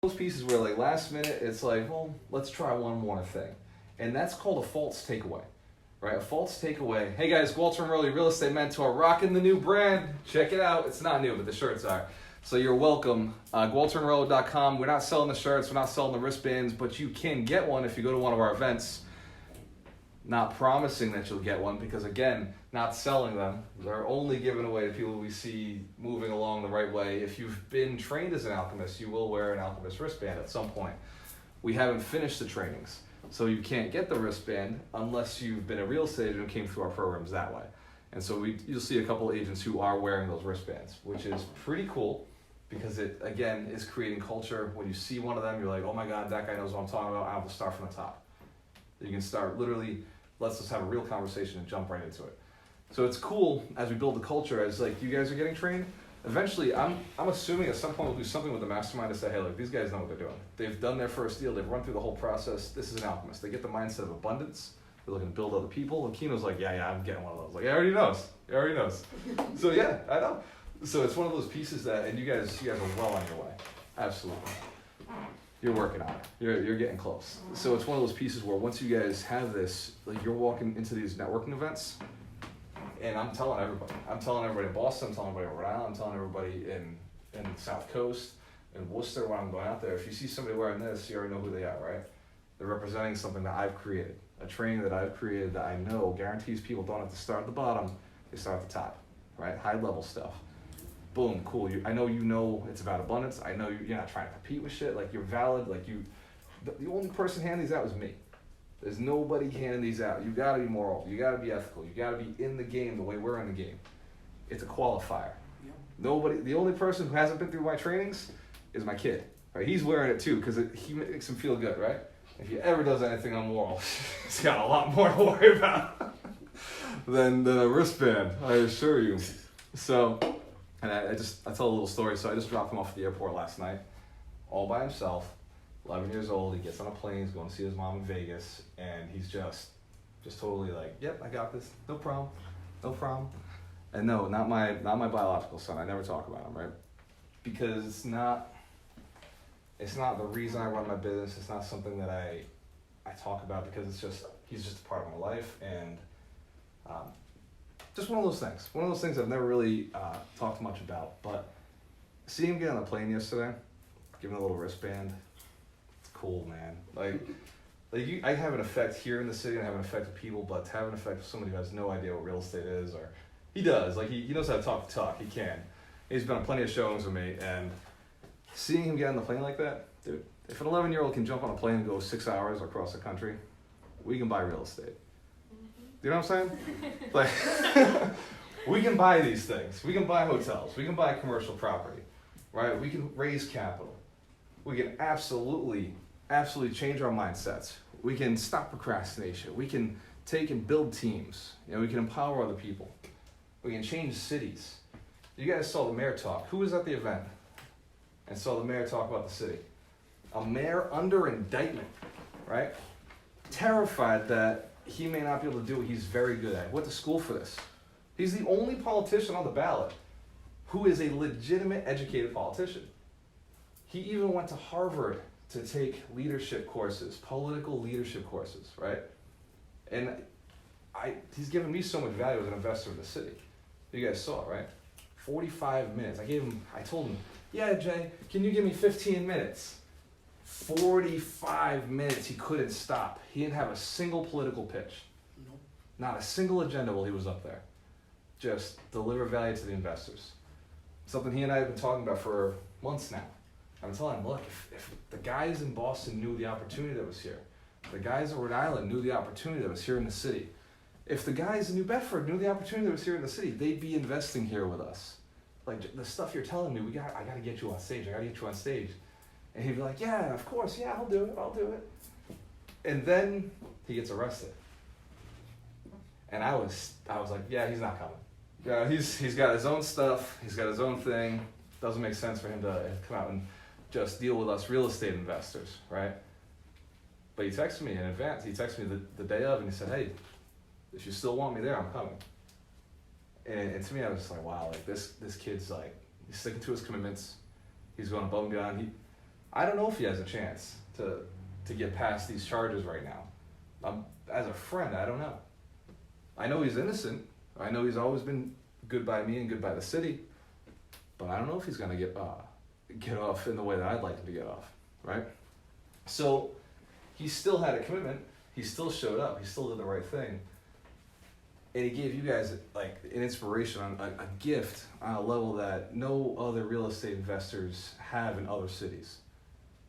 Those pieces where like last minute it's like, well, let's try one more thing, and that's called a false takeaway, right? A false takeaway. Hey guys, Walter and Rowley, Real Estate Mentor, rocking the new brand. Check it out. It's not new, but the shirts are. So you're welcome. GwalterandRowley.com. We're not selling the shirts, we're not selling the wristbands, but you can get one if you go to one of our events. Not promising that you'll get one because, again, not selling them. They're only given away to people we see moving along the right way. If you've been trained as an alchemist, you will wear an alchemist wristband at some point. We haven't finished the trainings, so you can't get the wristband unless you've been a real estate agent and came through our programs that way. And so you'll see a couple agents who are wearing those wristbands, which is pretty cool because it, again, is creating culture. When you see one of them, you're like, oh my God, that guy knows what I'm talking about. I have to start from the top. You can start literally, let's just have a real conversation and jump right into it. So it's cool as we build the culture, as like you guys are getting trained. Eventually, I'm assuming at some point we'll do something with the mastermind to say, hey, look, these guys know what they're doing. They've done their first deal. They've run through the whole process. This is an alchemist. They get the mindset of abundance. They're looking to build other people. And Kino's like, yeah, I'm getting one of those. Like, he already knows. He already knows. So yeah, I know. So it's one of those pieces that, and you guys are well on your way. Absolutely. You're working on it. You're getting close. So it's one of those pieces where once you guys have this, like you're walking into these networking events, and I'm telling everybody. I'm telling everybody in Boston. I'm telling everybody in Rhode Island. I'm telling everybody in the South Coast, in Worcester when I'm going out there. If you see somebody wearing this, you already know who they are, right? They're representing something that I've created, a training that I've created that I know guarantees people don't have to start at the bottom. They start at the top, right? High level stuff. Boom, cool. I know you know it's about abundance. I know you're not trying to compete with shit. Like you're valid. Like the only person handing these out is me. There's nobody handing these out. You gotta be moral. You gotta be ethical. You gotta be in the game the way we're in the game. It's a qualifier. Yep. The only person who hasn't been through my trainings is my kid. Right? He's wearing it too because he makes him feel good, right? If he ever does anything unmoral, he's got a lot more to worry about than a wristband. I assure you. So. And I tell a little story. So I just dropped him off at the airport last night, all by himself, 11 years old. He gets on a plane, he's going to see his mom in Vegas, and he's just totally like, yep, I got this, no problem. And no, not my biological son. I never talk about him, right? Because it's not the reason I run my business. It's not something that I talk about because he's just a part of my life, and just one of those things. One of those things I've never really talked much about. But seeing him get on the plane yesterday, giving a little wristband, it's cool, man. I have an effect here in the city, and I have an effect with people, but to have an effect with somebody who has no idea what real estate is, or he does. Like he knows how to talk the talk. He can. He's been on plenty of showings with me, and seeing him get on the plane like that, dude. If an 11-year-old can jump on a plane and go 6 hours across the country, we can buy real estate. You know what I'm saying? Like, we can buy these things. We can buy hotels. We can buy commercial property, right? We can raise capital. We can absolutely change our mindsets. We can stop procrastination. We can take and build teams. We can empower other people. We can change cities. You guys saw the mayor talk. Who was at the event and saw the mayor talk about the city? A mayor under indictment, right? Terrified that he may not be able to do what he's very good at. He went to school for this. He's the only politician on the ballot who is a legitimate educated politician. He even went to Harvard to take leadership courses, political leadership courses, right? And he's given me so much value as an investor in the city. You guys saw it, right? 45 minutes. I told him, yeah, Jay, can you give me 15 minutes? 45 minutes, he couldn't stop. He didn't have a single political pitch. Nope. Not a single agenda while he was up there. Just deliver value to the investors. Something he and I have been talking about for months now. I'm telling him, look, if the guys in Boston knew the opportunity that was here, the guys in Rhode Island knew the opportunity that was here in the city, if the guys in New Bedford knew the opportunity that was here in the city, they'd be investing here with us. Like the stuff you're telling me, I gotta get you on stage. And he'd be like, yeah, of course, yeah, I'll do it. And then he gets arrested. And I was like, yeah, he's not coming. Yeah, he's got his own stuff, he's got his own thing. Doesn't make sense for him to come out and just deal with us real estate investors, right? But he texted me in advance. He texted me the day of, and he said, hey, if you still want me there, I'm coming. And to me, I was just like, wow, like this kid's like, he's sticking to his commitments. He's going above and beyond. I don't know if he has a chance to get past these charges right now. As a friend, I don't know. I know he's innocent. I know he's always been good by me and good by the city, but I don't know if he's gonna get off in the way that I'd like him to get off, right? So he still had a commitment. He still showed up. He still did the right thing. And he gave you guys like an inspiration, on a gift on a level that no other real estate investors have in other cities.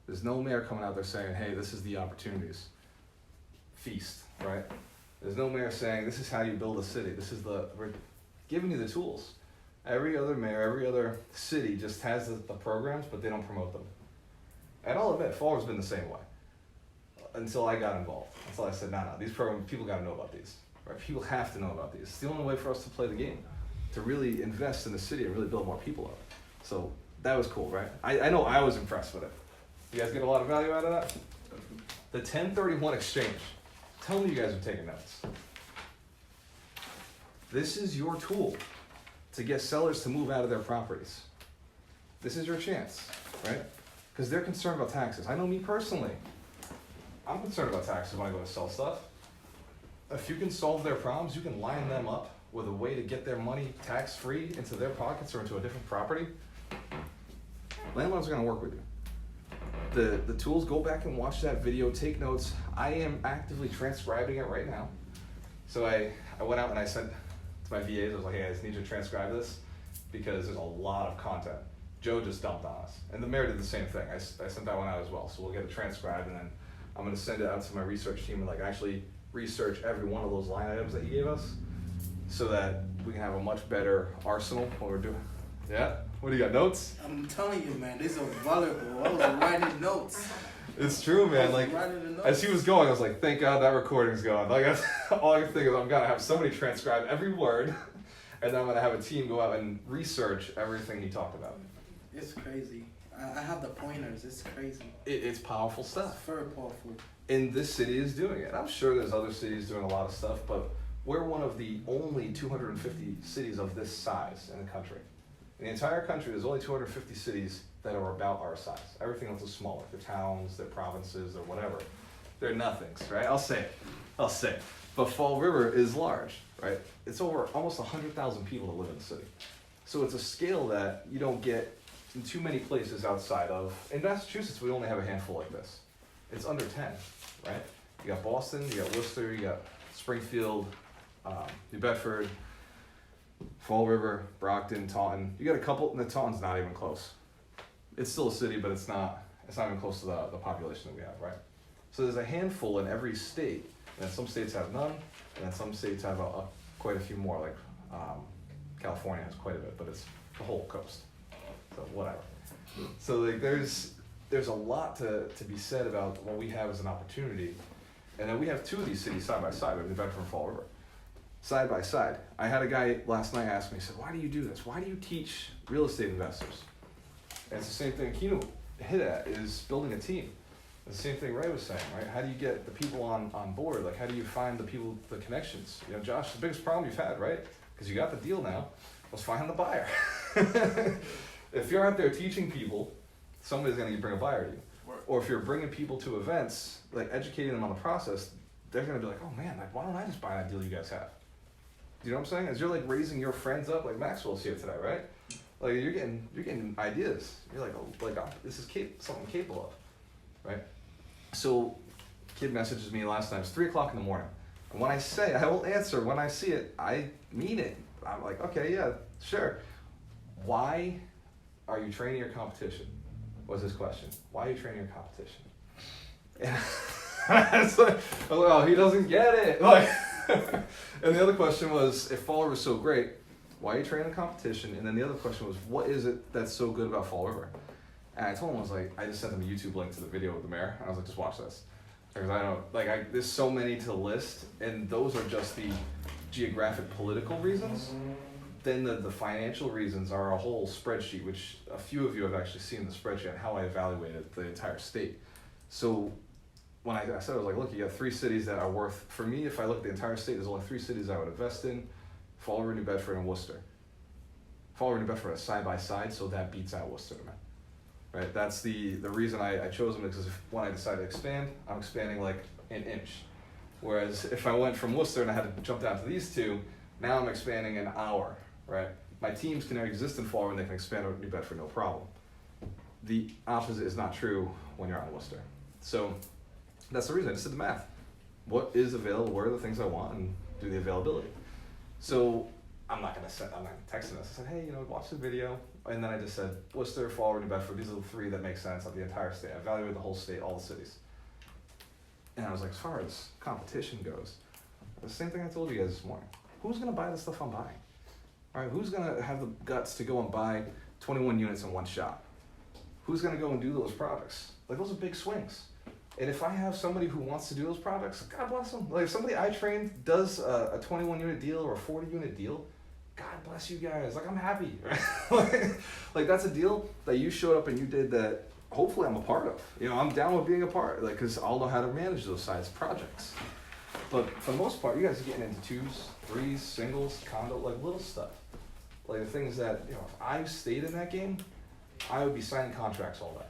There's no mayor coming out there saying, hey, this is the opportunities. Feast, right? There's no mayor saying, this is how you build a city. We're giving you the tools. Every other mayor, every other city just has the programs, but they don't promote them. And I'll admit, Fall River's been the same way. Until I got involved. Until I said, no, these programs, people gotta know about these. Right? People have to know about these. It's the only way for us to play the game, to really invest in the city and really build more people up. So that was cool, right? I know I was impressed with it. You guys get a lot of value out of that? The 1031 exchange. Tell me you guys are taking notes. This is your tool to get sellers to move out of their properties. This is your chance, right? Because they're concerned about taxes. I know me personally. I'm concerned about taxes when I go to sell stuff. If you can solve their problems, you can line them up with a way to get their money tax-free into their pockets or into a different property. Landlords are gonna work with you. The tools, go back and watch that video, take notes. I am actively transcribing it right now. So I went out and I sent to my VAs, I was like, hey, I just need you to transcribe this because there's a lot of content. Joe just dumped on us. And the mayor did the same thing. I sent that one out as well. So we'll get it transcribed and then I'm gonna send it out to my research team and like actually research every one of those line items that he gave us so that we can have a much better arsenal when we're doing. Yeah? What do you got, notes? I'm telling you, man, these are valuable. I was writing notes. It's true, man. Like, as he was going, I was like, thank God that recording's going. Like, all I can think is I'm gonna have somebody transcribe every word, and then I'm gonna have a team go out and research everything he talked about. It's crazy. I have the pointers. It's crazy. It's powerful stuff. It's very powerful. And this city is doing it. I'm sure there's other cities doing a lot of stuff, but we're one of the only 250 cities of this size in the country. In the entire country, there's only 250 cities that are about our size. Everything else is smaller. They're towns, they're provinces, they're whatever. They're nothings, right? I'll say it. But Fall River is large, right? It's over almost 100,000 people that live in the city. So it's a scale that you don't get in too many places outside of. In Massachusetts, we only have a handful like this. It's under 10, right? You got Boston, you got Worcester, you got Springfield, New Bedford, Fall River, Brockton, Taunton. You got a couple, and the Taunton's not even close. It's still a city, but it's not even close to the population that we have, right? So there's a handful in every state, and some states have none, and then some states have quite a few more, like California has quite a bit, but it's the whole coast, so whatever. So like there's a lot to be said about what we have as an opportunity, and then we have two of these cities side by side, we have New Bedford and Fall River. Side by side. I had a guy last night ask me, he said, why do you do this? Why do you teach real estate investors? And it's the same thing Keno hit at, is building a team. It's the same thing Ray was saying, right? How do you get the people on board? Like, how do you find the people, the connections? You know, Josh, the biggest problem you've had, right? Because you got the deal now, was finding the buyer. If you're out there teaching people, somebody's going to bring a buyer to you. Or if you're bringing people to events, like educating them on the process, they're going to be like, oh man, like, why don't I just buy that deal you guys have? You know what I'm saying? As you're like raising your friends up, like Maxwell's here today, right? Like you're getting ideas. You're like, oh, this is something I'm capable of, right? So, kid messages me last night. It's 3:00 in the morning, and when I say I will answer when I see it, I mean it. I'm like, okay, yeah, sure. Why are you training your competition? Was his question. Why are you training your competition? And it's like, oh, he doesn't get it. Like. And the other question was, if Fall River is so great, why are you training the competition? And then the other question was, what is it that's so good about Fall River? And I told him, I just sent him a YouTube link to the video of the mayor, and I was like, just watch this. Because there's so many to list, and those are just the geographic political reasons. Then the financial reasons are a whole spreadsheet, which a few of you have actually seen the spreadsheet on how I evaluated the entire state. So when I said, I was like, look, you got 3 cities that are worth, for me, if I look at the entire state, there's only 3 cities I would invest in: Fall River, New Bedford, and Worcester. Fall River, New Bedford are side by side, so that beats out Worcester to me. right? That's the reason I chose them, because when I decide to expand, I'm expanding like an inch. Whereas if I went from Worcester and I had to jump down to these two, now I'm expanding an hour, right? My teams can exist in Fall River and they can expand to New Bedford, no problem. The opposite is not true when you're out in Worcester. So that's the reason I just did the math. What is available? What are the things I want, and do the availability. So I'm not texting us. I said, hey, watch the video. And then I just said, Worcester, Fall River, New Bedford, these are the three that make sense of the entire state. I evaluated the whole state, all the cities. And I was like, as far as competition goes, the same thing I told you guys this morning. Who's gonna buy the stuff I'm buying? All right, who's gonna have the guts to go and buy 21 units in one shot? Who's gonna go and do those products? Like, those are big swings. And if I have somebody who wants to do those products, God bless them. Like, if somebody I trained does a 21 unit deal or a 40 unit deal, God bless you guys. Like, I'm happy. Right? like that's a deal that you showed up and you did that hopefully I'm a part of. I'm down with being a part, like, because I'll know how to manage those size projects. But for the most part, you guys are getting into 2s, 3s, singles, condo, like little stuff. Like the things that, if I stayed in that game, I would be signing contracts all day.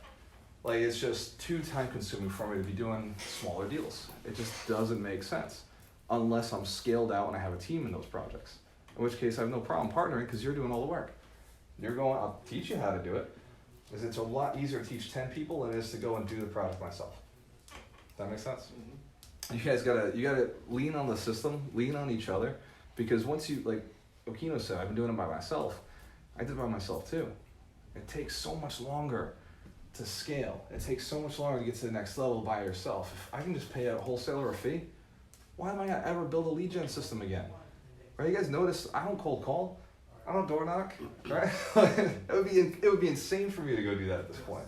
Like, it's just too time consuming for me to be doing smaller deals. It just doesn't make sense unless I'm scaled out and I have a team in those projects. In which case I have no problem partnering, because you're doing all the work. I'll teach you how to do it. Because it's a lot easier to teach 10 people than it is to go and do the project myself. Does that make sense? Mm-hmm. You guys gotta lean on the system, lean on each other, because once you, like Okino said, I've been doing it by myself. I did it by myself too. It takes so much longer to scale. It takes so much longer to get to the next level by yourself. If I can just pay a wholesaler a fee, why am I gonna ever build a lead gen system again? Right? You guys notice I don't cold call. I don't door knock, right? it would be insane for me to go do that at this point.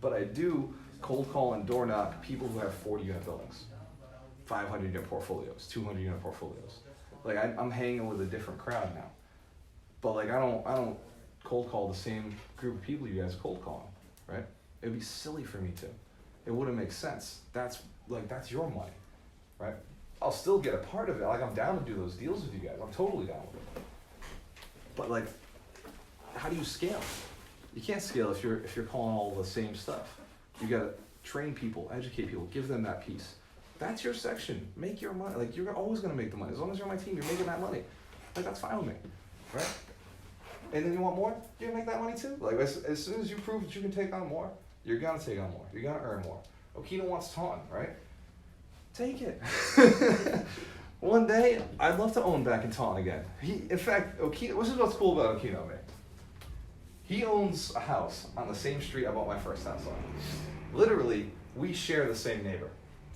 But I do cold call and door knock people who have 40 unit buildings, 500 unit portfolios, 200 unit portfolios. Like, I'm hanging with a different crowd now. But like, I don't cold call the same group of people you guys are cold calling, right? It would be silly for me to. It wouldn't make sense. That's your money, right? I'll still get a part of it. Like, I'm down to do those deals with you guys. I'm totally down with it. But like, how do you scale? You can't scale if you're calling all the same stuff. You gotta train people, educate people, give them that piece. That's your section. Make your money. Like, you're always gonna make the money. As long as you're on my team, you're making that money. Like, that's fine with me, right? And then you want more? You're gonna make that money too. Like, as soon as you prove that you can take on more, you're gonna take on more. You're gonna earn more. Okino wants Taunton, right? Take it. One day, I'd love to own back in Taunton again. In fact, Okino, this is what's cool about Okino, man. He owns a house on the same street I bought my first house on. Literally, we share the same neighbor.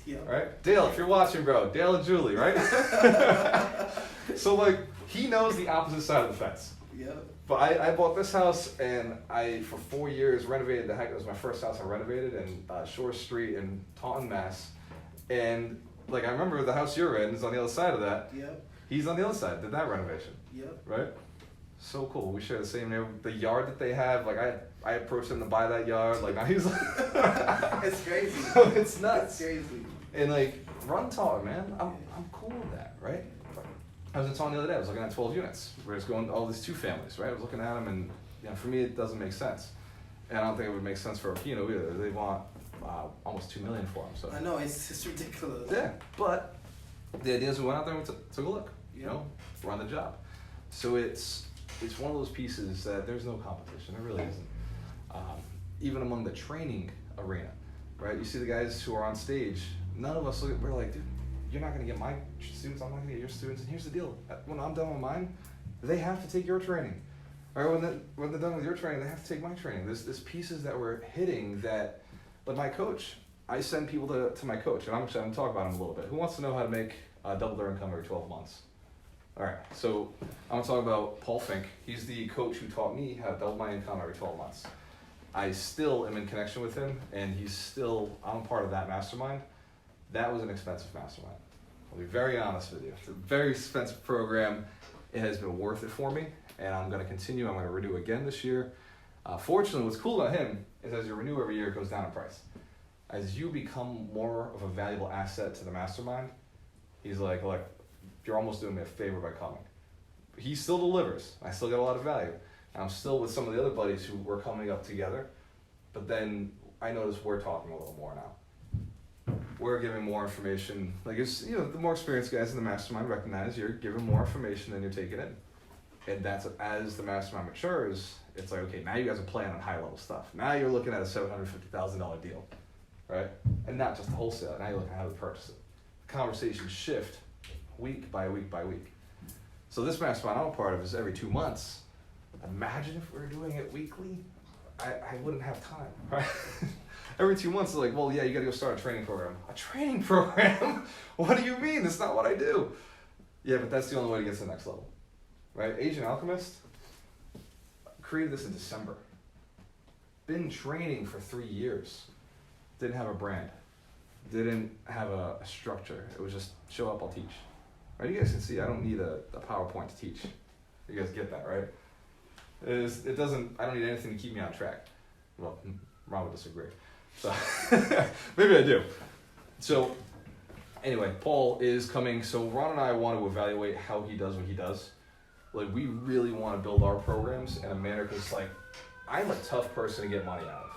Yeah. Right? Dale, if you're watching, bro, Dale and Julie, right? So like, he knows the opposite side of the fence. Yeah. But I bought this house, and I, for 4 years, renovated the heck. It was my first house I renovated in Shore Street in Taunton, Mass. And like, I remember the house you're in is on the other side of that. Yep. He's on the other side, did that renovation. Yep. Right? So cool. We share the same neighborhood. The yard that they have, like, I approached him to buy that yard. Like, now he's like, it's crazy. It's nuts. It's crazy. And like, run Taunton, man. I'm cool with that, right? I was in Taunton the other day. I was looking at 12 units. We're just going all these 2 families, right? I was looking at them, and for me, it doesn't make sense. And I don't think it would make sense for Okino either. They want almost $2 million for them. So I know, it's ridiculous. Yeah, but the idea is we went out there and took a look. Run the job. So it's one of those pieces that there's no competition. There really isn't. Even among the training arena, right? You see the guys who are on stage. None of us we're like, dude, you're not gonna get my students. I'm not gonna get your students. And here's the deal: when I'm done with mine, they have to take your training. Or when they're done with your training, they have to take my training. There's pieces that we're hitting that. But my coach, I send people to my coach, and I'm going to talk about him a little bit. Who wants to know how to make double their income every 12 months? All right, so I'm going to talk about Paul Fink. He's the coach who taught me how to double my income every 12 months. I still am in connection with him, and I'm part of that mastermind. That was an expensive mastermind. I'll be very honest with you. It's a very expensive program. It has been worth it for me, and I'm going to continue. I'm going to renew again this year. Fortunately, what's cool about him is as you renew every year, it goes down in price. As you become more of a valuable asset to the mastermind, he's like, look, you're almost doing me a favor by coming. He still delivers. I still get a lot of value. And I'm still with some of the other buddies who we're coming up together. But then I notice we're talking a little more now. We're giving more information. Like it's, the more experienced guys in the mastermind recognize you're giving more information than you're taking in. And that's, as the mastermind matures, it's like, okay, now you guys are playing on high level stuff. Now you're looking at a $750,000 deal, right? And not just the wholesale, now you're looking at how to purchase it. Conversations shift week by week by week. So this mastermind I'm a part of is every 2 months. Imagine if we were doing it weekly, I wouldn't have time, right? Every 2 months, it's like, well, yeah, you gotta go start a training program. A training program? What do you mean? That's not what I do. Yeah, but that's the only way to get to the next level, right? Agent Alchemist, created this in December. Been training for 3 years. Didn't have a brand. Didn't have a structure. It was just show up, I'll teach. Right? You guys can see I don't need a PowerPoint to teach. You guys get that, right? It doesn't, I don't need anything to keep me on track. Well, Ron would disagree. So maybe I do. So anyway, Paul is coming. So Ron and I want to evaluate how he does what he does. Like, we really want to build our programs in a manner, because like, I'm a tough person to get money out of.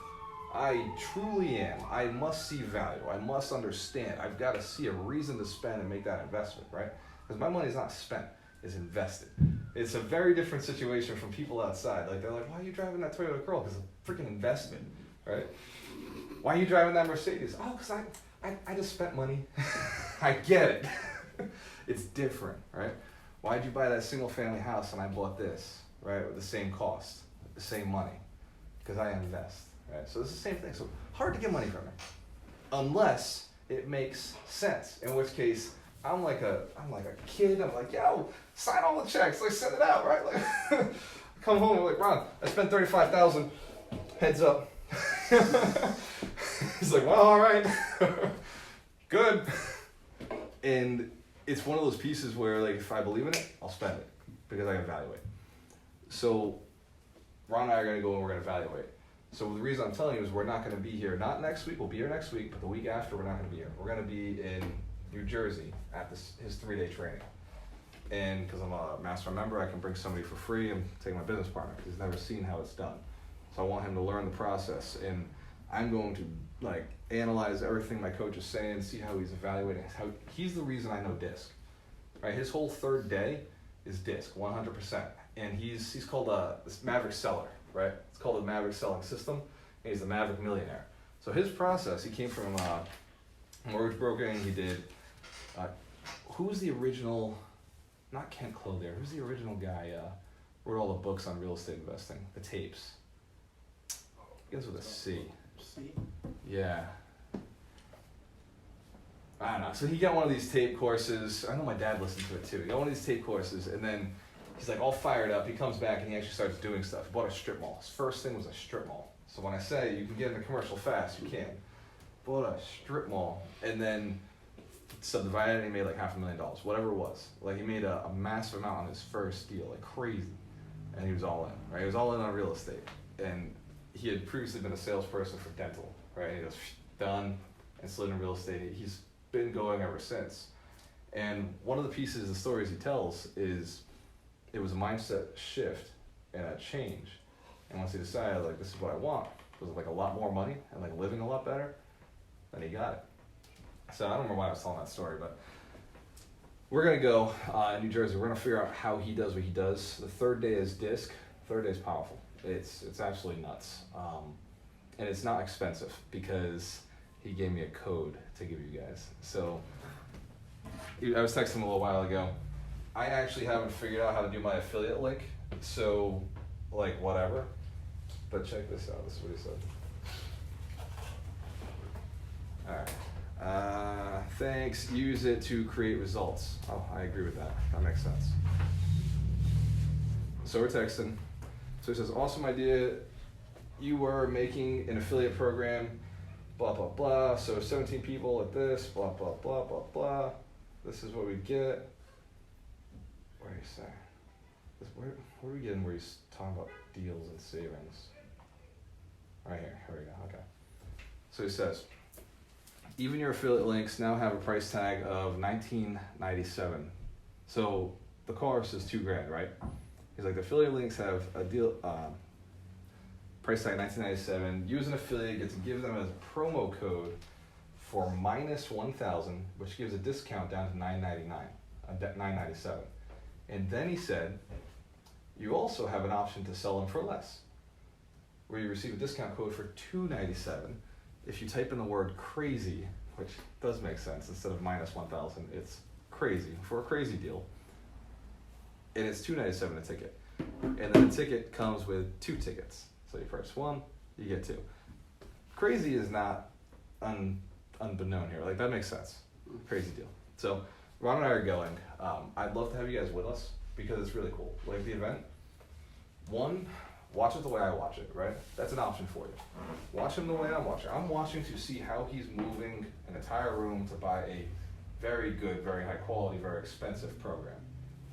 I truly am. I must see value. I must understand. I've got to see a reason to spend and make that investment, right? Because my money is not spent, it's invested. It's a very different situation from people outside. Like, they're like, why are you driving that Toyota Corolla? Because it's a freaking investment, right? Why are you driving that Mercedes? Oh, because I just spent money. I get it. It's different, right? Why'd you buy that single family house and I bought this, right? With the same cost, the same money, because I invest, right? So it's the same thing. So hard to get money from it, unless it makes sense. In which case, I'm like a kid. I'm like, yo, sign all the checks. Like, send it out, right? Like, come home. I'm like, Ron, I spent $35,000. Heads up. He's like, well, all right, good. And it's one of those pieces where, like, if I believe in it, I'll spend it because I evaluate. So Ron and I are going to go and we're going to evaluate. So the reason I'm telling you is we're not going to be here, not next week, we'll be here next week, but the week after we're not going to be here. We're going to be in New Jersey at his 3-day training. And because I'm a master member, I can bring somebody for free and take my business partner because he's never seen how it's done. So I want him to learn the process, and I'm going to like analyze everything my coach is saying, see how he's evaluating, how he's the reason I know DISC, right? His whole 3rd day is DISC, 100%. And he's called this Maverick Seller, right? It's called the Maverick Selling System, and he's the Maverick Millionaire. So his process, he came from mortgage brokering. He did, who's the original, not Kent Clothier, who's the original guy, wrote all the books on real estate investing, the tapes? Begins with a C. C? Yeah. I don't know. So he got one of these tape courses. I know my dad listened to it too. He got one of these tape courses, and then he's like all fired up. He comes back and he actually starts doing stuff. He bought a strip mall. His first thing was a strip mall. So when I say you can get in the commercial fast, you can. Bought a strip mall, and then subdivided it, and he made like $500,000, whatever it was. Like, he made a massive amount on his first deal, like crazy. And he was all in, right? He was all in on real estate. And he had previously been a salesperson for dental, right? He was done and slid in real estate. He's been going ever since. And one of the pieces of the stories he tells is it was a mindset shift and a change. And once he decided, like, this is what I want, was like a lot more money and like living a lot better, then he got it. So I don't remember why I was telling that story, but we're gonna go in New Jersey. We're gonna figure out how he does what he does. The 3rd day is DISC. 3rd day is powerful. It's absolutely nuts, and it's not expensive because he gave me a code to give you guys. So I was texting him a little while ago. I actually haven't figured out how to do my affiliate link, so like whatever. But check this out. This is what he said. All right. Thanks. Use it to create results. Oh, I agree with that. That makes sense. So we're texting. So he says, awesome idea. You were making an affiliate program, blah, blah, blah. So 17 people at this, blah, blah, blah, blah, blah. This is what we get. Where do you say? Where are we getting where he's talking about deals and savings? Right here we go, okay. So he says, even your affiliate links now have a price tag of $19.97. So the course is $2,000, right? He's like, the affiliate links have a deal, price tag $19.97. Use an affiliate, get to give them a promo code for -1,000, which gives a discount down to $9.99, $9.97. And then he said, you also have an option to sell them for less, where you receive a discount code for $2.97 if you type in the word crazy, which does make sense. Instead of -1,000, it's crazy for a crazy deal. And it's $2.97 a ticket. And then the ticket comes with 2 tickets. So you purchase 1, you get 2. Crazy is not unbeknown here. Like, that makes sense. Crazy deal. So Ron and I are going. I'd love to have you guys with us because it's really cool. Like, the event, one, watch it the way I watch it, right? That's an option for you. Watch him the way I'm watching. I'm watching to see how he's moving an entire room to buy a very good, very high quality, very expensive program,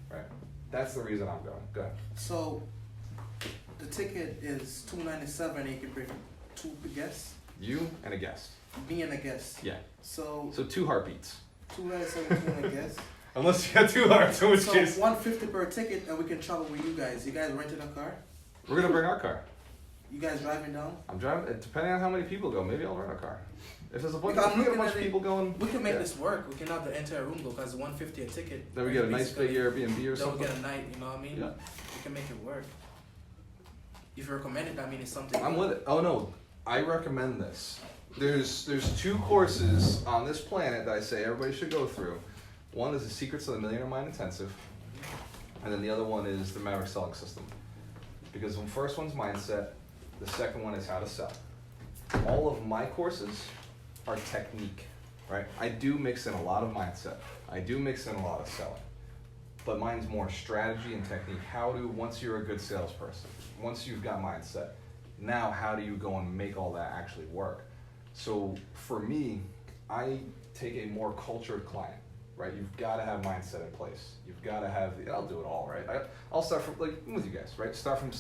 right? That's the reason I'm going. Go ahead. So, the ticket is $2.97 and you can bring 2 guests? You and a guest. Me and a guest. Yeah. So 2 heartbeats. $2.97 2 and a guest. Unless you got 2 hearts, in which So case $150 per ticket and we can travel with you guys. You guys renting a car? we're gonna bring our car. You guys driving down? I'm driving. Depending on how many people go, maybe I'll rent a car. If there's a bunch, Because if we get a I'm bunch of looking at people going, We can make yeah. this work. We can have the entire room though, because $150 a ticket. Then we get a nice big Airbnb or Then we something. get a night, you know what I mean? Yeah. We can make it work. If you recommend it, I mean it's something. I'm with it. Oh no, I recommend this. There's 2 courses on this planet that I say everybody should go through. One is the Secrets of the Millionaire Mind Intensive, and then the other one is the Maverick Selling System. Because the first one's mindset, the second one is how to sell. All of my courses are technique, right? I do mix in a lot of mindset. I do mix in a lot of selling. But mine's more strategy and technique. How to, once you're a good salesperson, once you've got mindset, now how do you go and make all that actually work? So for me, I take a more cultured client, right? You've got to have mindset in place. You've got to have, I'll do it all, right? I'll start from, like, with you guys, right? Start from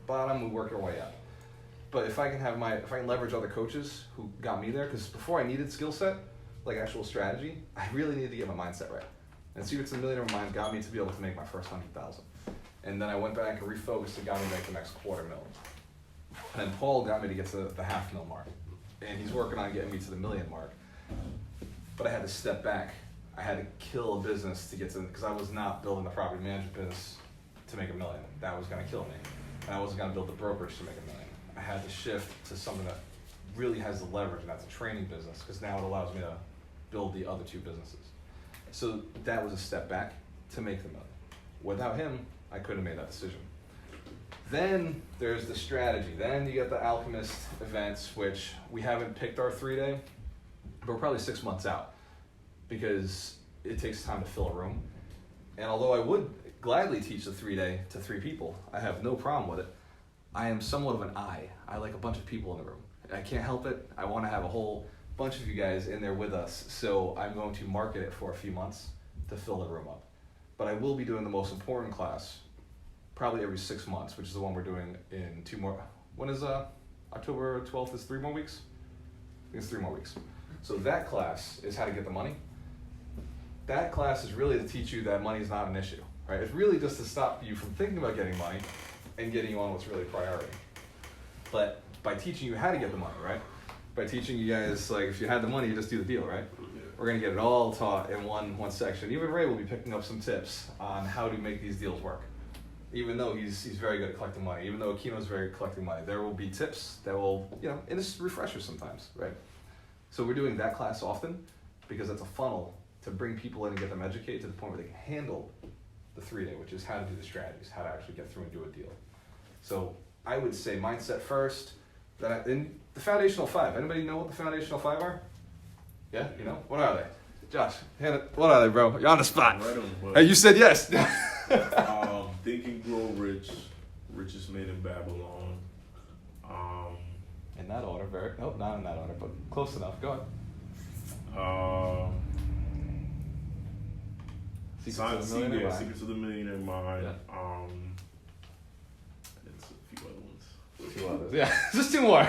bottom, we work our way up. But if I can leverage other coaches who got me there, because before I needed skill set, like actual strategy, I really needed to get my mindset right. And Secrets of the Millionaire Mind got me to be able to make my first 100,000. And then I went back and refocused and got me to make the next $250,000. And then Paul got me to get to the $500,000 mark. And he's working on getting me to the $1 million mark. But I had to step back. I had to kill a business to get to, because I was not building the property management business to make $1 million. That was going to kill me. And I wasn't going to build the brokerage to make $1 million. I had to shift to something that really has the leverage, and that's a training business, because now it allows me to build the other 2 businesses. So that was a step back to make the $1 million. Without him, I couldn't have made that decision. Then there's the strategy. Then you get the Alchemist events, which we haven't picked our 3-day, but we're probably 6 months out because it takes time to fill a room. And although I would gladly teach the 3-day to 3 people, I have no problem with it. I am somewhat of an I. I like a bunch of people in the room. I can't help it. I want to have a whole bunch of you guys in there with us. So I'm going to market it for a few months to fill the room up. But I will be doing the most important class probably every 6 months, which is the one we're doing in 2 more. When is October 12th is 3 more weeks? I think it's 3 more weeks. So that class is how to get the money. That class is really to teach you that money is not an issue, right? It's really just to stop you from thinking about getting money and getting you on what's really priority. But by teaching you how to get the money, right? By teaching you guys, like, if you had the money, you just do the deal, right? We're gonna get it all taught in one section. Even Ray will be picking up some tips on how to make these deals work. Even though he's very good at collecting money, even though Akino's very good at collecting money, there will be tips that will, and it's refreshers sometimes, right? So we're doing that class often because that's a funnel to bring people in and get them educated to the point where they can handle the 3-day, which is how to do the strategies, how to actually get through and do a deal. So I would say mindset first, then the foundational 5. Anybody know what the foundational 5 are? Yeah, you know? What are they? Josh, what are they, bro? You're on the spot. Hey, you said yes. Think and Grow Rich, Richest Man in Babylon. In that order, nope, not in that order, but close enough. Go ahead. Secrets of the Millionaire Mind. Secrets of the Millionaire Mind. Yeah. It's a few other ones. A few others. Yeah, just 2 more. I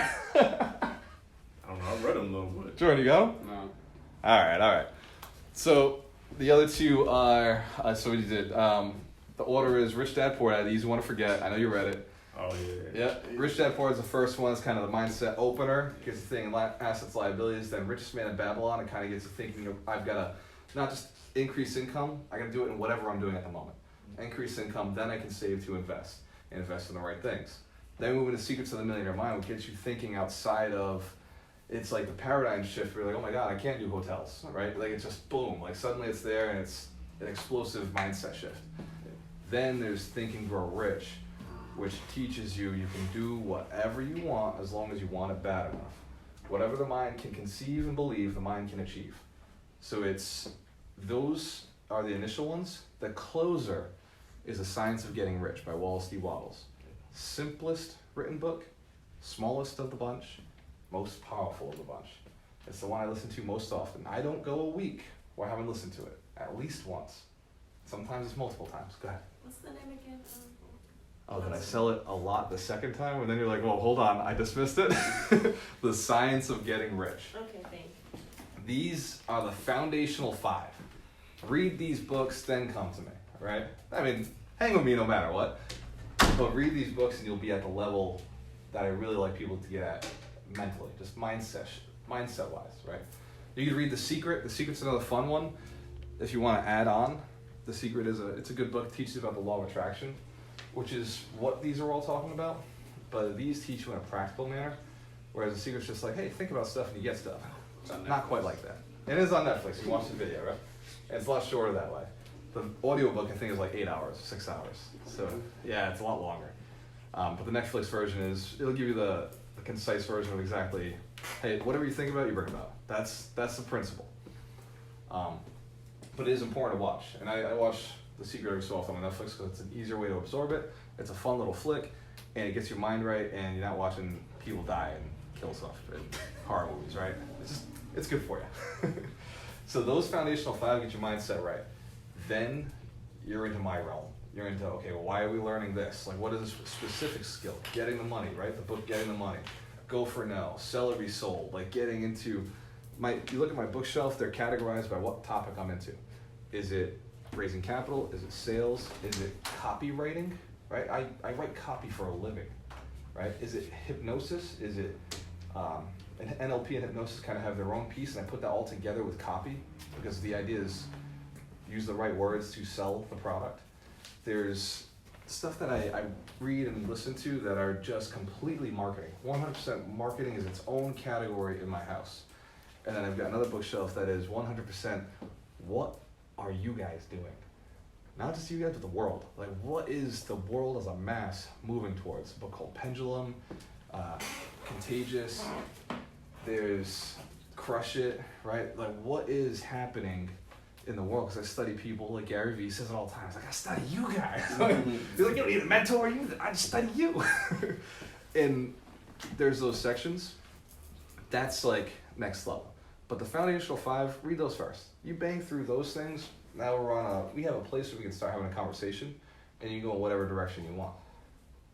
don't know. I read them though, but Jordan, you got them? No. All right. So the other 2 are so what you did. The order is Rich Dad Poor Dad. Easy one to forget. I know you read it. Oh yeah. Yeah, Rich Dad Poor is the first one. It's kind of the mindset opener. Gets you thinking assets, liabilities. Then Richest Man in Babylon. It kind of gets you thinking. I've got to not just increase income. I got to do it in whatever I'm doing at the moment. Increase income, then I can save to invest and invest in the right things. Then we move into Secrets of the Millionaire Mind, which gets you thinking outside of. It's like the paradigm shift. Where you're like, oh my God, I can't do hotels, right? Like it's just boom. Like suddenly it's there, and it's an explosive mindset shift. Then there's Think and Grow Rich, which teaches you can do whatever you want as long as you want it bad enough. Whatever the mind can conceive and believe, the mind can achieve. So those are the initial ones. The closer is The Science of Getting Rich by Wallace D. Wattles. Simplest written book, smallest of the bunch, most powerful of the bunch. It's the one I listen to most often. I don't go a week where I haven't listened to it, at least once. Sometimes it's multiple times. Go ahead. What's the name again? Oh, did I sell it a lot the second time? And then you're like, well, hold on, I dismissed it. The Science of Getting Rich. Okay, thank you. These are the foundational 5. Read these books, then come to me, right? I mean, hang with me no matter what. But read these books and you'll be at the level that I really like people to get at mentally, just mindset-wise, right? You could read The Secret. The Secret's another fun one. If you want to add on, The Secret it's a good book. It teaches you about the law of attraction, which is what these are all talking about. But these teach you in a practical manner, whereas The Secret's just like, hey, think about stuff and you get stuff. Not quite like that. It is on Netflix. You watch the video, right? And it's a lot shorter that way. The audiobook, I think, is like 8 hours, 6 hours. So, yeah, it's a lot longer. But the Netflix version it'll give you the concise version of exactly, hey, whatever you think about, you bring about. That's the principle. But it is important to watch. And I watch The Secret every so often on Netflix because it's an easier way to absorb it. It's a fun little flick, and it gets your mind right, and you're not watching people die and kill stuff in horror movies, right? It's good for you. So those foundational 5 get your mindset right. Then you're into my realm. You're into, okay, well, why are we learning this? Like, what is a specific skill? Getting the money, right? The book, Getting the Money. Go for No. Sell or Be Sold. Like, getting into you look at my bookshelf, they're categorized by what topic I'm into. Is it raising capital? Is it sales? Is it copywriting? Right? I write copy for a living, right? Is it hypnosis? Is it and NLP and hypnosis kind of have their own piece, and I put that all together with copy because the idea is use the right words to sell the product. There's stuff that I read and listen to that are just completely marketing. 100% marketing is its own category in my house. And then I've got another bookshelf that is 100% what are you guys doing? Not just you guys, but the world. Like, what is the world as a mass moving towards? A book called Pendulum, Contagious. There's Crush It, right? Like, what is happening in the world? Because I study people, like Gary Vee says it all the time. It's like, I study you guys. You're like, you don't need a mentor, I just study you. And there's those sections. That's like next level. But the foundational 5, read those first. You bang through those things. Now we have a place where we can start having a conversation, and you go in whatever direction you want.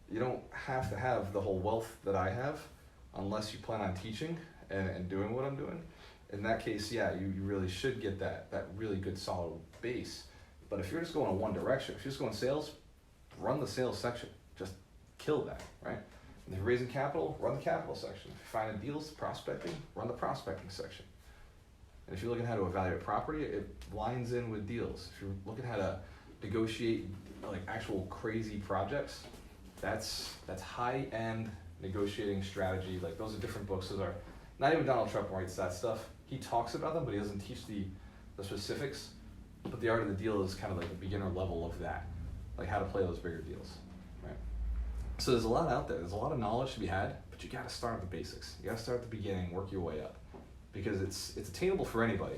You don't have to have the whole wealth that I have unless you plan on teaching and doing what I'm doing. In that case, yeah, you really should get that really good solid base. But if you're just going in one direction, if you're just going sales, run the sales section. Just kill that, right? And if you're raising capital, run the capital section. If you're finding deals, prospecting, run the prospecting section. And if you're looking at how to evaluate property, it lines in with deals. If you're looking at how to negotiate like actual crazy projects, that's high-end negotiating strategy. Like, those are different books. Those are not even Donald Trump writes that stuff. He talks about them, but he doesn't teach the specifics. But the art of the deal is kind of like the beginner level of that, like how to play those bigger deals, right? So there's a lot out there. There's a lot of knowledge to be had, but you got to start at the basics. You got to start at the beginning, work your way up, because it's attainable for anybody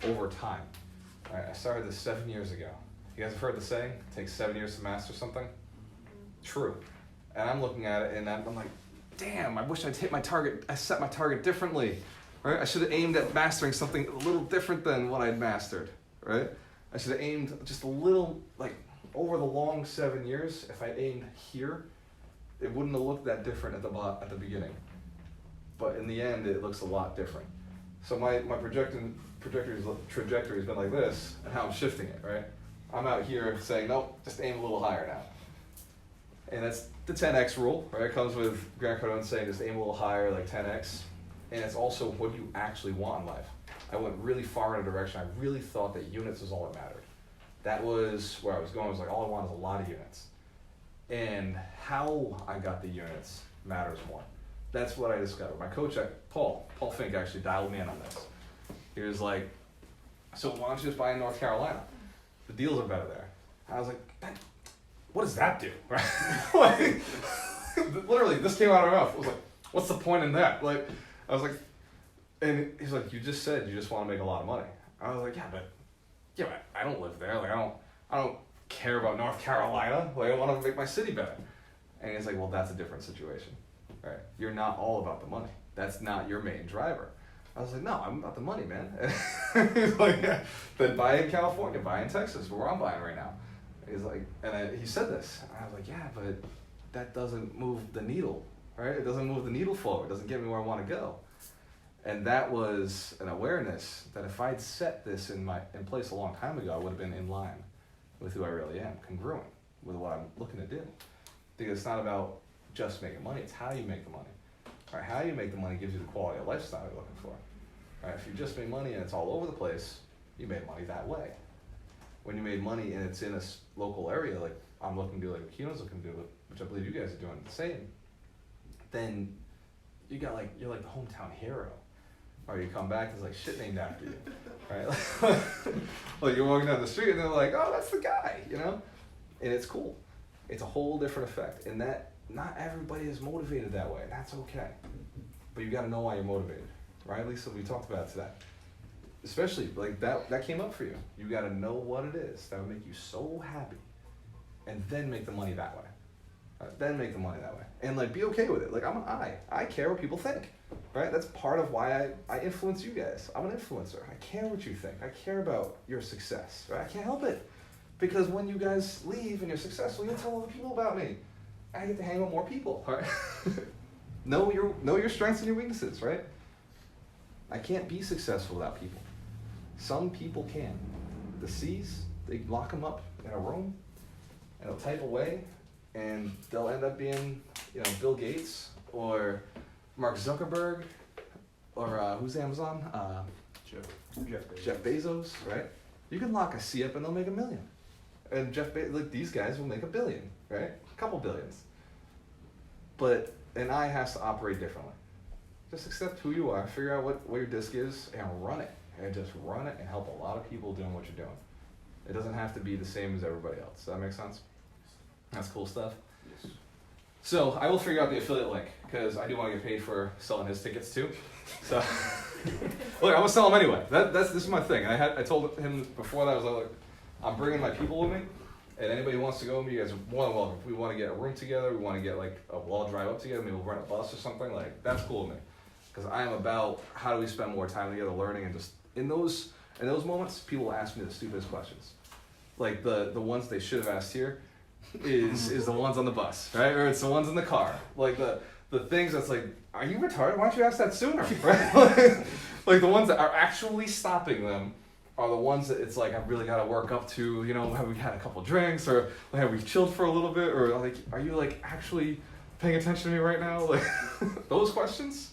over time. Right? I started this 7 years ago. You guys have heard the saying, it takes 7 years to master something? True. And I'm looking at it and I'm like, damn, I wish I'd hit my target. I set my target differently, right? I should have aimed at mastering something a little different than what I'd mastered, right? I should have aimed just a little, like, over the long 7 years. If I aimed here, it wouldn't have looked that different at the beginning. But in the end, it looks a lot different. So my trajectory has been like this, and how I'm shifting it, right? I'm out here saying, nope, just aim a little higher now. And that's the 10x rule, right? It comes with Grant Cardone saying just aim a little higher, like 10x. And it's also what you actually want in life. I went really far in a direction. I really thought that units was all that mattered. That was where I was going. I was like, all I want is a lot of units. And how I got the units matters more. That's what I discovered. My coach, Paul Fink, actually dialed me in on this. He was like, so why don't you just buy in North Carolina? The deals are better there. I was like, what does that do? Right? Like, literally, this came out of my mouth. I was like, what's the point in that? Like, I was like, and he's like, you just said you just want to make a lot of money. I was like, yeah, but I don't live there. Like, I don't care about North Carolina. Like, I want to make my city better. And he's like, well, that's a different situation, right? You're not all about the money. That's not your main driver. I was like, no, I'm about the money, man. He's like, yeah, then buy in California, buy in Texas, where I'm buying right now. He's like, he said this. And I was like, yeah, but that doesn't move the needle, right? It doesn't move the needle forward. It doesn't get me where I want to go. And that was an awareness that if I'd set this in place a long time ago, I would have been in line with who I really am, congruent with what I'm looking to do. Because it's not about just making money, it's how you make the money. Right? How you make the money gives you the quality of lifestyle you're looking for. Right? If you just made money and it's all over the place, you made money that way. When you made money and it's in a local area, like I'm looking to do, like Kino's looking to do, which I believe you guys are doing the same, then you're like the hometown hero. Or you come back, there's like shit named after you, right? Like you're walking down the street and they're like, oh, that's the guy, you know? And it's cool. It's a whole different effect. And that, not everybody is motivated that way, and that's okay. But you gotta know why you're motivated, right? Lisa, we talked about today. Especially, like that came up for you. You gotta know what it is that would make you so happy, and then make the money that way. Then make the money that way. And like, be okay with it. Like, I'm an I care what people think, right? That's part of why I influence you guys. I'm an influencer. I care what you think. I care about your success, right? I can't help it. Because when you guys leave and you're successful, you'll tell other people about me. I get to hang with more people, right? know your strengths and your weaknesses, right? I can't be successful without people. Some people can. The C's, they lock them up in a room and they'll type away, and they'll end up being, Bill Gates or Mark Zuckerberg or who's Amazon? Jeff Bezos, right? You can lock a C up and they'll make $1 million. And these guys will make $1 billion, right? A couple billions. But an I has to operate differently. Just accept who you are, figure out what your disc is, and run it. And just run it and help a lot of people doing what you're doing. It doesn't have to be the same as everybody else. Does that make sense? That's cool stuff. Yes. So I will figure out the affiliate link, because I do want to get paid for selling his tickets too. So look, I'm gonna sell them anyway. This is my thing. I told him before that, I was like, I'm bringing my people with me, and anybody who wants to go with me, you guys are more than welcome. If we want to get a room together, we want to get we'll all drive up together, maybe we'll rent a bus or something, like that's cool with me. Because I am about how do we spend more time together learning, and just in those moments, people ask me the stupidest questions. Like the ones they should have asked here is the ones on the bus, right? Or it's the ones in the car. Like the things that's like, are you retarded? Why don't you ask that sooner? Right? Like the ones that are actually stopping them are the ones that it's like, I've really got to work up to, have we had a couple drinks, or have we chilled for a little bit, or like, are you like actually paying attention to me right now? Like those questions,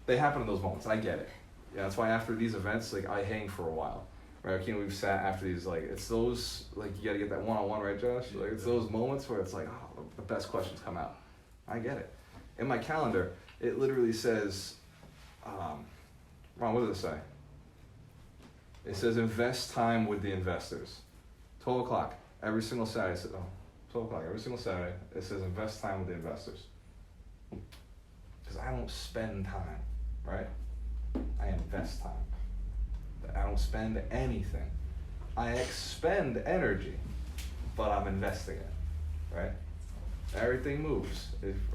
they happen in those moments, and I get it. Yeah, that's why after these events, like I hang for a while. Right, we've sat after these, like, it's those, like, you gotta get that one-on-one, right, Josh? Like, it's those moments where it's like, oh, the best questions come out. I get it. In my calendar, it literally says, Ron, what does it say? It says invest time with the investors. 12 o'clock, every single Saturday. 12 o'clock, every single Saturday, it says invest time with the investors. Because I don't spend time, right? I invest time. I don't spend anything. I expend energy, but I'm investing it, right? Everything moves.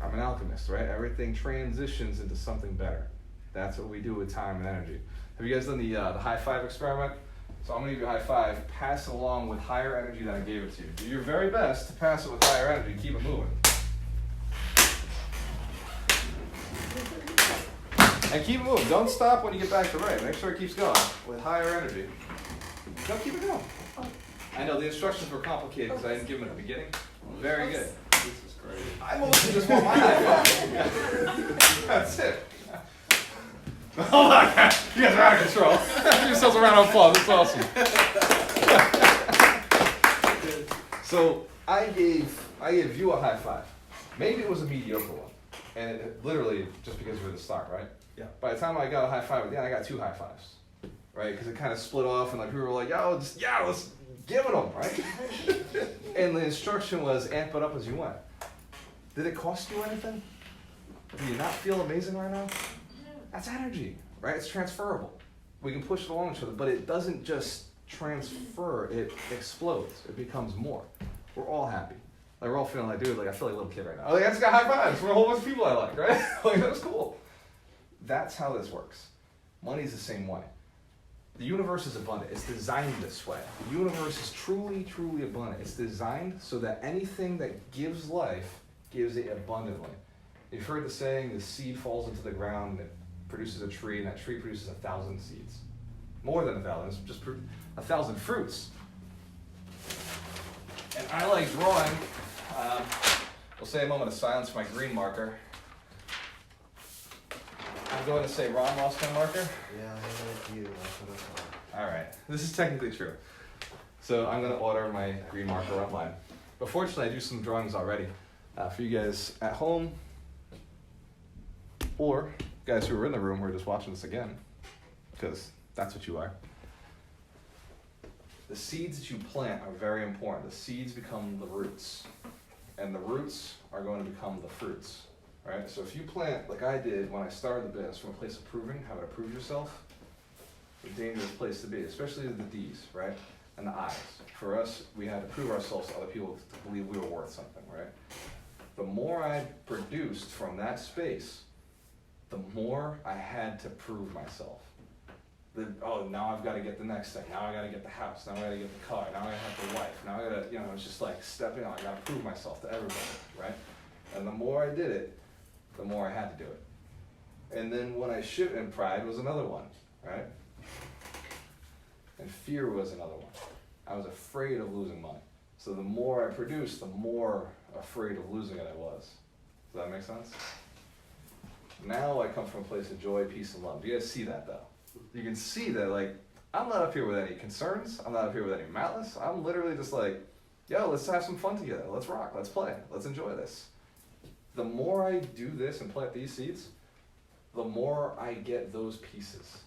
I'm an alchemist, right? Everything transitions into something better. That's what we do with time and energy. Have you guys done the high five experiment? So I'm gonna give you a high five, pass it along with higher energy than I gave it to you. Do your very best to pass it with higher energy, keep it moving. And keep it moving. Don't stop when you get back to right. Make sure it keeps going with higher energy. No, keep it going. I know the instructions were complicated because I didn't give them at the beginning. Very good. right? I mostly just want my high five. That's it. Oh my God, you guys are out of control. Give yourselves a round of applause. That's awesome. So I gave you a high five. Maybe it was a mediocre one, and it literally just because you were the star, right? Yeah. By the time I got a high five at the end, I got 2 high fives, right? Because it kind of split off, and like people were like, "Yo, just, yeah, let's give it them," right? And the instruction was amp it up as you went. Did it cost you anything? Do you not feel amazing right now? That's energy, right? It's transferable. We can push it along each other, but it doesn't just transfer, it explodes. It becomes more. We're all happy. Like, we're all feeling like, dude, like, I feel like a little kid right now. Like, I just got high fives from a whole bunch of people I like, right? Like, that was cool. That's how this works. Money's the same way. The universe is abundant. It's designed this way. The universe is truly, truly abundant. It's designed so that anything that gives life gives it abundantly. You've heard the saying, the seed falls into the ground and it produces a tree, and that tree produces 1,000 seeds. More than 1,000, it's just 1,000 fruits. And I like drawing. We'll say a moment of silence for my green marker. I'm going to say Ron lost my marker. Yeah, I like you. That's what I thought. All right, this is technically true. So I'm going to order my green marker online. But fortunately, I do some drawings already for you guys at home, or guys who are in the room who are just watching this again, because that's what you are. The seeds that you plant are very important. The seeds become the roots, and the roots are going to become the fruits, right? So if you plant, like I did when I started the business, from a place of proving, how to prove yourself, it's a dangerous place to be, especially the D's, right? And the I's. For us, we had to prove ourselves to other people to believe we were worth something, right? The more I produced from that space, the more I had to prove myself. Now I've got to get the next thing. Now I got to get the house. Now I got to get the car. Now I have the wife. Now I got to, it's just like stepping on. I got to prove myself to everybody, right? And the more I did it, the more I had to do it. And then when I shifted, and pride was another one, right? And fear was another one. I was afraid of losing money. So the more I produced, the more afraid of losing it I was. Does that make sense? Now I come from a place of joy, peace, and love. Do you guys see that though? You can see that, like, I'm not up here with any concerns. I'm not up here with any malice. I'm literally just like, yo, let's have some fun together. Let's rock. Let's play. Let's enjoy this. The more I do this and plant these seeds, the more I get those pieces,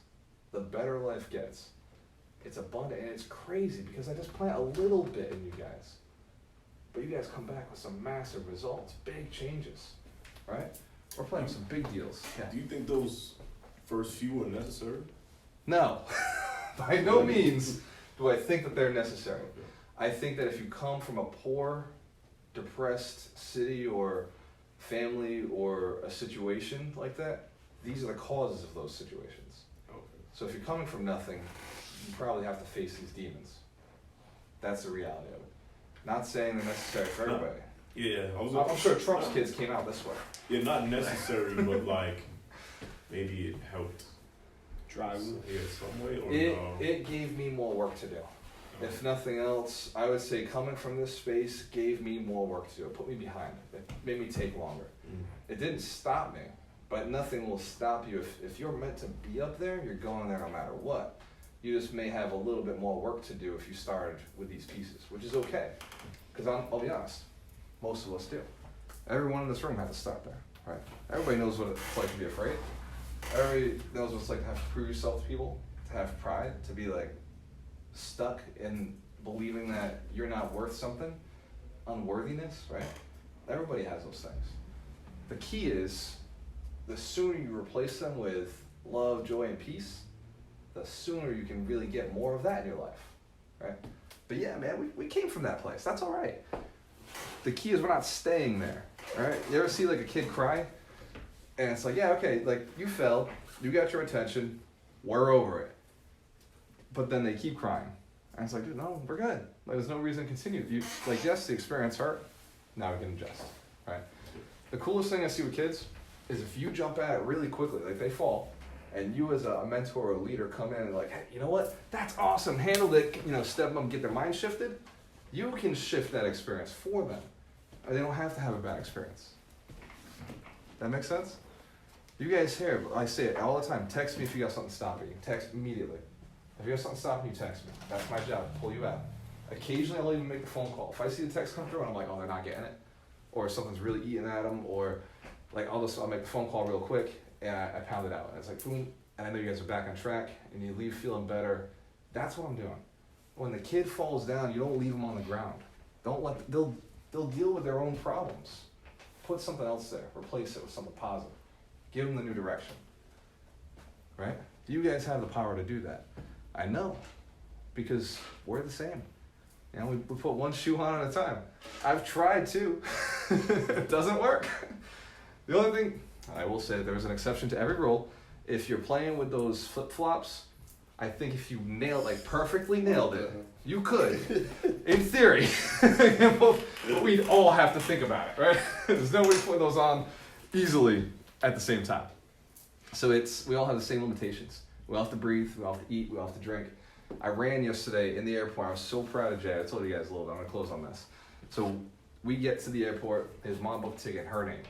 the better life gets. It's abundant, and it's crazy because I just plant a little bit in you guys. But you guys come back with some massive results, big changes, right? We're playing some big deals. Yeah. Do you think those first few are necessary? No, by no means do I think that they're necessary. I think that if you come from a poor, depressed city or family or a situation like that, these are the causes of those situations. Okay. So if you're coming from nothing, you probably have to face these demons. That's the reality of it. Not saying they're necessary for everybody. Yeah, I'm sure Trump's kids came out this way. Yeah, not necessary, but like maybe it helped Drive. Yeah, some way or no? It gave me more work to do. If nothing else, I would say coming from this space gave me more work to do. It put me behind. It made me take longer. It didn't stop me, but nothing will stop you. If you're meant to be up there, you're going there no matter what. You just may have a little bit more work to do if you started with these pieces, which is okay. Because I'll be honest, most of us do. Everyone in this room had to start there, right? Everybody knows what it's like to be afraid. Everybody knows what it's like to have to prove yourself to people, to have pride, to be like stuck in believing that you're not worth something, unworthiness, right? Everybody has those things. The key is, the sooner you replace them with love, joy, and peace, the sooner you can really get more of that in your life, right? But yeah, man, we came from that place. That's all right. The key is we're not staying there, all right? You ever see like a kid cry? And it's like, yeah, okay, like you fell, you got your attention, we're over it. But then they keep crying. And it's like, dude, no, we're good. Like, there's no reason to continue. Yes, the experience hurt, now we can adjust, right? The coolest thing I see with kids is if you jump at it really quickly, like they fall, and you as a mentor or a leader come in and like, hey, you know what? That's awesome, handled it, step them up, get their mind shifted. You can shift that experience for them. or they don't have to have a bad experience. That makes sense? You guys here, I say it all the time, text me if you got something stopping you. Text immediately. If you got something stopping you, text me. That's my job, pull you out. Occasionally I'll even make a phone call. If I see the text come through and I'm like, oh, they're not getting it, or something's really eating at them, or like I'll make a phone call real quick and I pound it out. And it's like boom, and I know you guys are back on track and you leave feeling better. That's what I'm doing. When the kid falls down, you don't leave them on the ground. They'll deal with their own problems. Put something else there, replace it with something positive. Give them the new direction. Right? You guys have the power to do that. I know, because we're the same. You know, we put one shoe on at a time. I've tried too. It doesn't work. The only thing, I will say, there is an exception to every rule. If you're playing with those flip-flops, I think if you perfectly nailed it, you could, in theory. But we'd all have to think about it, right? There's no way to put those on easily at the same time. So we all have the same limitations. We all have to breathe, we all have to eat, we all have to drink. I ran yesterday in the airport. I was so proud of Jay. I told you guys a little bit. I'm going to close on this. So we get to the airport. His mom booked a ticket, her name.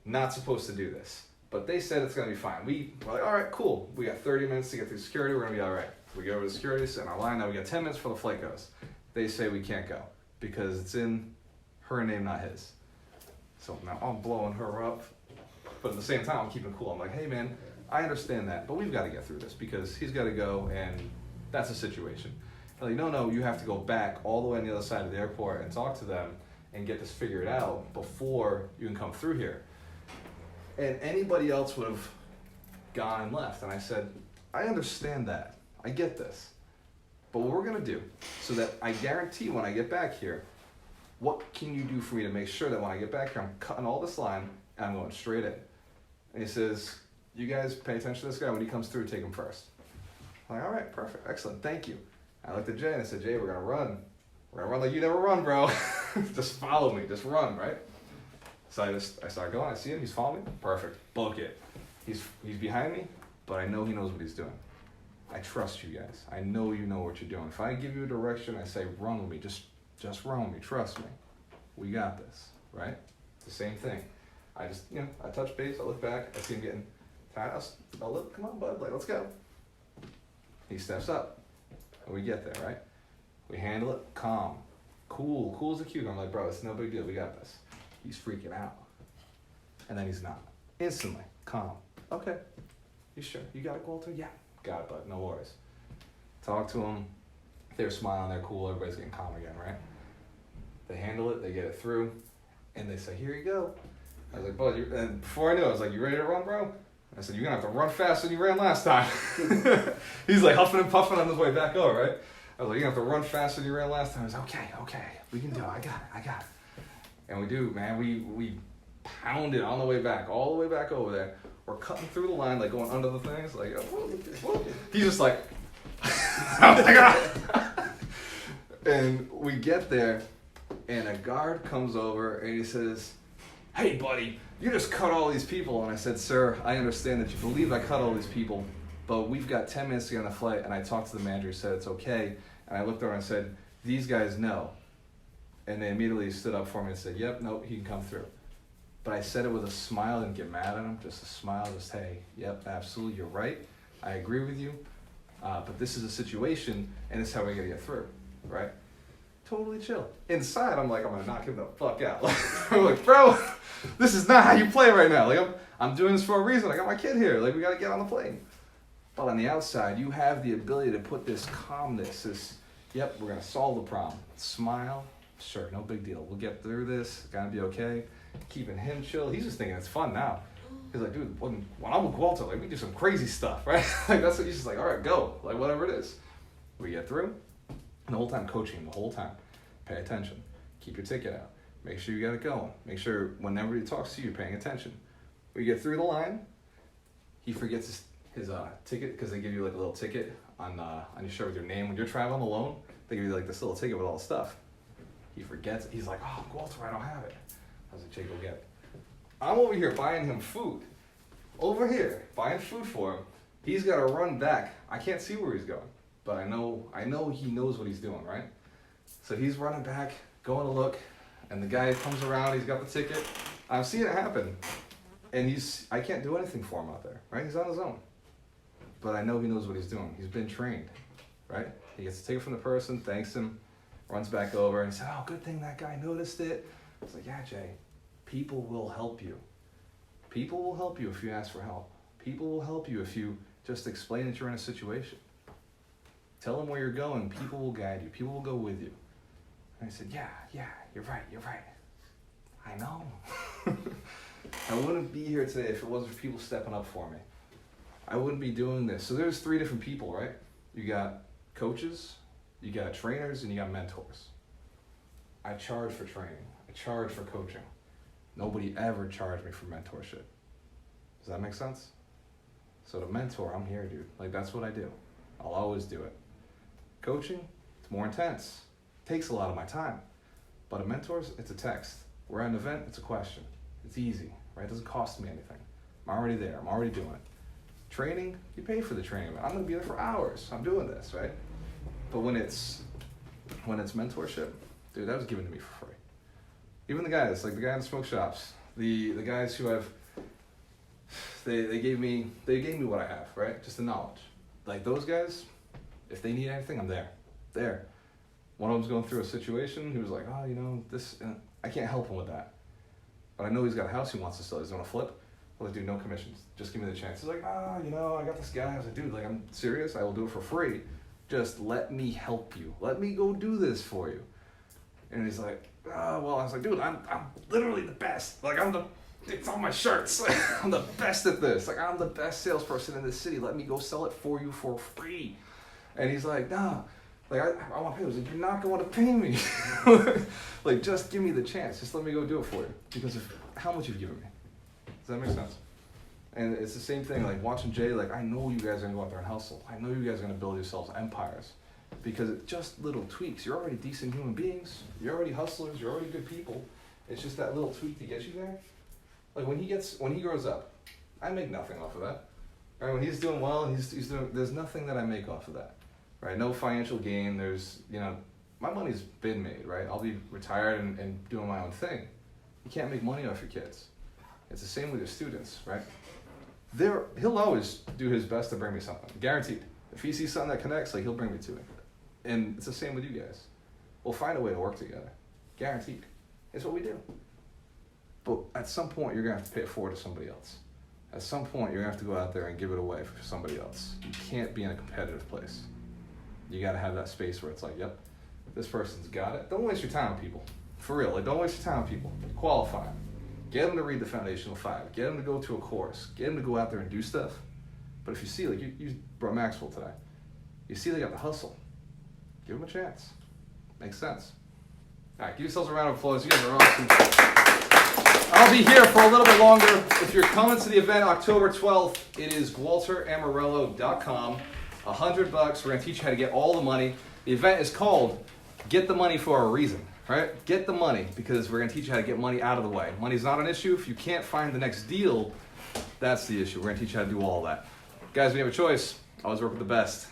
Not supposed to do this. But they said it's going to be fine. We're like, all right, cool. We got 30 minutes to get through security. We're going to be all right. We get over to security, sit in our line. Now we got 10 minutes before the flight goes. They say we can't go because it's in her name, not his. So now I'm blowing her up. But at the same time, I'm keeping cool. I'm like, hey, man, I understand that, but we've got to get through this because he's got to go, and that's a situation. They're like, no, you have to go back all the way on the other side of the airport and talk to them and get this figured out before you can come through here. And anybody else would have gone and left. And I said, I understand that. I get this. But what we're going to do, so that I guarantee when I get back here, what can you do for me to make sure that when I get back here, I'm cutting all this line and I'm going straight in? And he says, you guys pay attention to this guy. When he comes through, take him first. I'm like, all right, perfect, excellent, thank you. I looked at Jay and I said, Jay, we're gonna run. We're gonna run like you never run, bro. Just follow me, just run, right? So I start going, I see him, he's following me, perfect, book it. He's behind me, but I know he knows what he's doing. I trust you guys. I know you know what you're doing. If I give you a direction, I say, run with me, just run with me, trust me. We got this, right? It's the same thing. I just, I touch base, I look back, I see him getting tired. I'll look, come on, bud, let's go. He steps up, and we get there, right? We handle it, calm, cool as a cucumber. I'm like, bro, it's no big deal, we got this. He's freaking out. And then he's not. Instantly, calm. Okay, you sure? You got it, Walter? Yeah, got it, bud, no worries. Talk to him, they're smiling, they're cool, everybody's getting calm again, right? They handle it, they get it through, and they say, here you go. I was like, bud, and before I knew it, I was like, you ready to run, bro? I said, you're going to have to run faster than you ran last time. He's like huffing and puffing on his way back over, right? I was like, you're going to have to run faster than you ran last time. I was like, okay, we can do it. I got it. And we do, man. We pounded on the way back, all the way back over there. We're cutting through the line, like going under the things. Like, whoop. He's just like, oh my God. And we get there, and a guard comes over, and he says, hey, buddy, you just cut all these people. And I said, sir, I understand that you believe I cut all these people, but we've got 10 minutes to get on the flight. And I talked to the manager, said it's okay. And I looked over and said, these guys know. And they immediately stood up for me and said, yep, nope, he can come through. But I said it with a smile, didn't get mad at him, just a smile, just, hey, yep, absolutely, you're right. I agree with you. But this is a situation, and this is how we're going to get through, right? Totally chill. Inside, I'm like, I'm gonna knock him the fuck out. I'm like, bro, this is not how you play right now. Like, I'm doing this for a reason. I got my kid here. Like, we gotta get on the plane. But on the outside, you have the ability to put this calmness, this, yep, we're gonna solve the problem. Smile, sure, no big deal. We'll get through this. It's gonna be okay. Keeping him chill. He's just thinking it's fun now. He's like, dude, when I'm with Walter, like, we do some crazy stuff, right? Like, that's what he's just like, all right, go. Like, whatever it is. We get through. And the whole time coaching, the whole time. Pay attention. Keep your ticket out. Make sure you got it going. Make sure whenever he talks to you, you're paying attention. We get through the line. He forgets his ticket because they give you like a little ticket on your shirt with your name. When you're traveling alone, they give you like this little ticket with all the stuff. He forgets it. He's like, oh, Walter, I don't have it. I was like, Jake, go get it. I'm over here buying him food. Over here, buying food for him. He's got to run back. I can't see where he's going. But I know he knows what he's doing, right? So he's running back, going to look. And the guy comes around, he's got the ticket. I'm seeing it happen. And I can't do anything for him out there, right? He's on his own. But I know he knows what he's doing. He's been trained, right? He gets the ticket from the person, thanks him, runs back over and says, oh, good thing that guy noticed it. It's like, yeah, Jay, people will help you. People will help you if you ask for help. People will help you if you just explain that you're in a situation. Tell them where you're going. People will guide you. People will go with you. And I said, yeah, you're right. I know. I wouldn't be here today if it wasn't for people stepping up for me. I wouldn't be doing this. So there's 3 different people, right? You got coaches, you got trainers, and you got mentors. I charge for training. I charge for coaching. Nobody ever charged me for mentorship. Does that make sense? So to mentor, I'm here, dude. Like, that's what I do. I'll always do it. Coaching, it's more intense. Takes a lot of my time. But a mentor's, it's a text. We're at an event, it's a question. It's easy, right? It doesn't cost me anything. I'm already there. I'm already doing it. Training, you pay for the training. I'm going to be there for hours. I'm doing this, right? But when it's mentorship, dude, that was given to me for free. Even the guys, like the guy in the smoke shops, the guys who have, they gave me what I have, right? Just the knowledge. Like those guys, if they need anything, I'm there. There. One of them's going through a situation. He was like, oh, you know, this, I can't help him with that. But I know he's got a house he wants to sell. He's going to flip. I was like, dude, no commissions. Just give me the chance. He's like, you know, I got this guy. I was like, dude, like, I'm serious. I will do it for free. Just let me help you. Let me go do this for you. And he's like, well, I was like, dude, I'm literally the best. Like, it's on my shirts. Like, I'm the best at this. Like, I'm the best salesperson in this city. Let me go sell it for you for free. And he's like, nah. Like, I want to pay. I was like, you're not going to pay me. Like, just give me the chance. Just let me go do it for you. Because of how much you've given me. Does that make sense? And it's the same thing, like watching Jay, like I know you guys are gonna go out there and hustle. I know you guys are gonna build yourselves empires. Because it's just little tweaks. You're already decent human beings. You're already hustlers. You're already good people. It's just that little tweak to get you there. Like when he grows up, I make nothing off of that. Right? When he's doing well, he's doing, there's nothing that I make off of that. Right? No financial gain. There's, you know, my money's been made, right? I'll be retired and doing my own thing. You can't make money off your kids. It's the same with your students, right? He'll always do his best to bring me something, guaranteed. If he sees something that connects, like he'll bring me to it. And it's the same with you guys. We'll find a way to work together, guaranteed. It's what we do. But at some point, you're gonna have to pay it forward to somebody else. At some point, you're gonna have to go out there and give it away for somebody else. You can't be in a competitive place. You gotta have that space where it's like, yep, this person's got it. Don't waste your time with people. For real, like don't waste your time with people. Qualify them. Get them to read the Foundational 5. Get them to go to a course. Get them to go out there and do stuff. But if you see, like you brought Maxwell today, you see they got the hustle. Give them a chance. Makes sense. All right, give yourselves a round of applause. You guys are awesome. I'll be here for a little bit longer. If you're coming to the event October 12th, it is WalterAmarello.com. $100. We're going to teach you how to get all the money. The event is called Get the Money for a Reason. Right? Get the money because we're going to teach you how to get money out of the way. Money's not an issue. If you can't find the next deal, that's the issue. We're going to teach you how to do all that. Guys, when you have a choice, always work with the best.